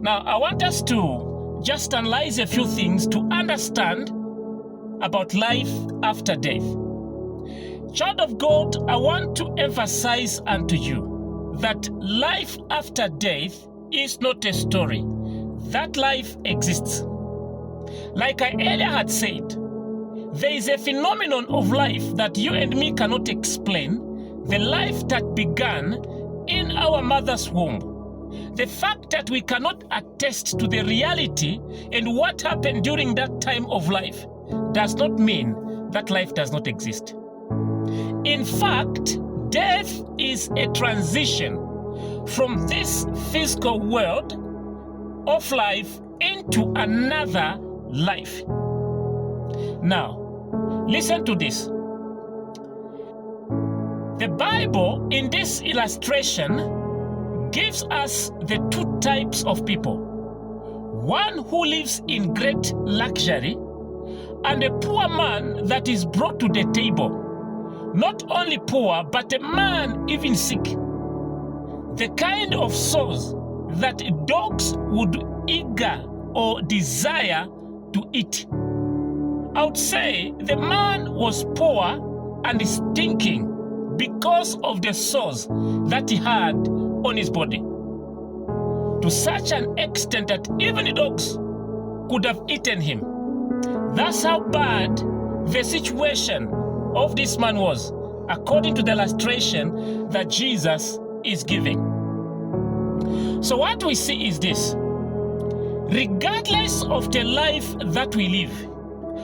Now, I want us to just analyze a few things to understand about life after death. Child of God, I want to emphasize unto you that life after death is not a story. That life exists. Like I earlier had said, there is a phenomenon of life that you and me cannot explain, the life that began in our mother's womb. The fact that we cannot attest to the reality and what happened during that time of life does not mean that life does not exist. In fact, death is a transition from this physical world of life into another life. Now, listen to this. The Bible, in this illustration, gives us the two types of people. One who lives in great luxury, and a poor man that is brought to the table. Not only poor, but a man even sick. The kind of souls that dogs would eager or desire to eat. I would say the man was poor and stinking because of the sores that he had on his body, to such an extent that even the dogs could have eaten him. That's how bad the situation of this man was, according to the illustration that Jesus is giving. So what we see is this: regardless of the life that we live,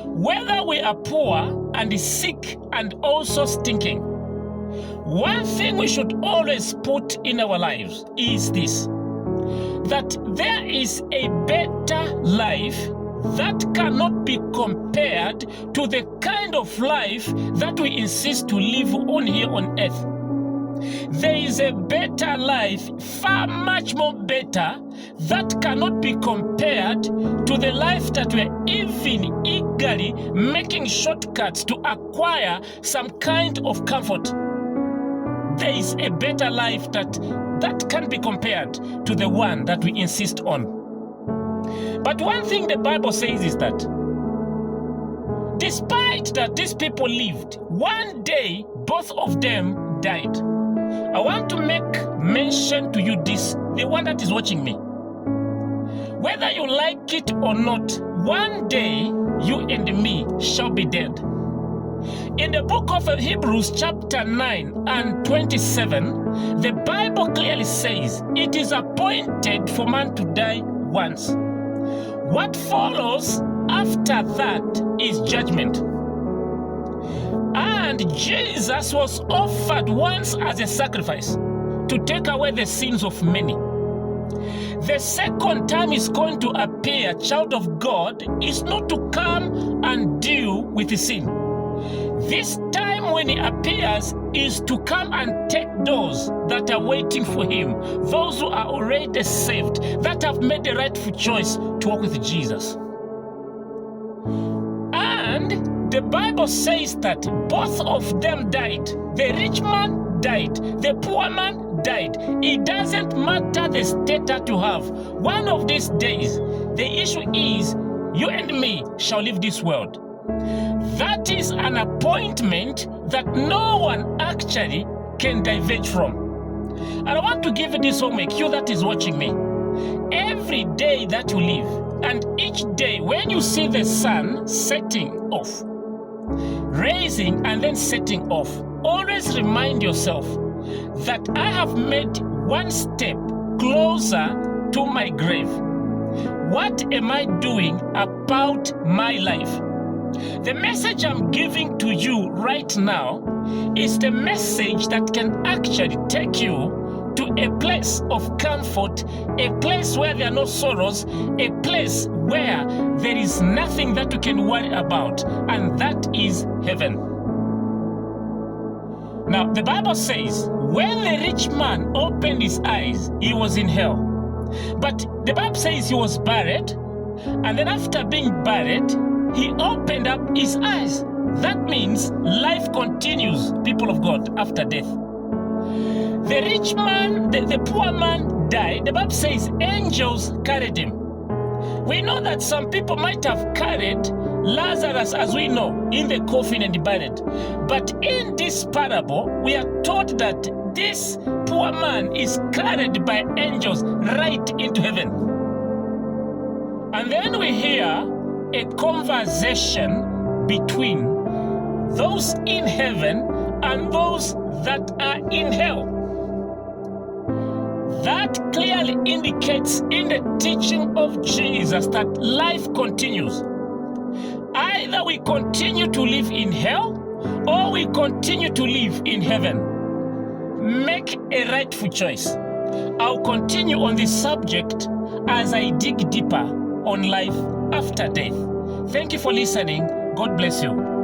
whether we are poor and sick and also stinking, one thing we should always put in our lives is this: that there is a better life that cannot be compared to the kind of life that we insist to live on here on earth. There is a better life, far much more better, that cannot be compared to the life that we are even eagerly making shortcuts to acquire some kind of comfort. There is a better life that can be compared to the one that we insist on. But one thing the Bible says is that despite that these people lived, one day both of them died. I want to make mention to you this, the one that is watching me. Whether you like it or not, one day you and me shall be dead. In the book of Hebrews chapter 9 and 27, the Bible clearly says it is appointed for man to die once. What follows after that is judgment. And Jesus was offered once as a sacrifice to take away the sins of many. The second time he's going to appear, child of God, is not to come and deal with the sin. This time when he appears is to come and take those that are waiting for him, those who are already saved, that have made the rightful choice to walk with Jesus. And the Bible says that both of them died. The rich man died. The poor man died. It doesn't matter the state that you have. One of these days, the issue is you and me shall leave this world. That is an appointment that no one actually can diverge from. And I want to give you this homework, you that is watching me. Every day that you live, and each day when you see the sun setting off, rising and then setting off, always remind yourself that I have made one step closer to my grave. What am I doing about my life? The message I'm giving to you right now is the message that can actually take you to a place of comfort, a place where there are no sorrows, a place where there is nothing that you can worry about, and that is heaven. Now, the Bible says, when the rich man opened his eyes, he was in hell. But the Bible says he was buried, and then after being buried, he opened up his eyes. That means life continues, people of God, after death. The rich man, the poor man died, the Bible says angels carried him. We know that some people might have carried Lazarus, as we know, in the coffin and buried. But in this parable, we are told that this poor man is carried by angels right into heaven. And then we hear a conversation between those in heaven and those that are in hell. That clearly indicates in the teaching of Jesus that life continues. Either we continue to live in hell or we continue to live in heaven. Make a rightful choice. I'll continue on this subject as I dig deeper on life after death. Thank you for listening. God bless you.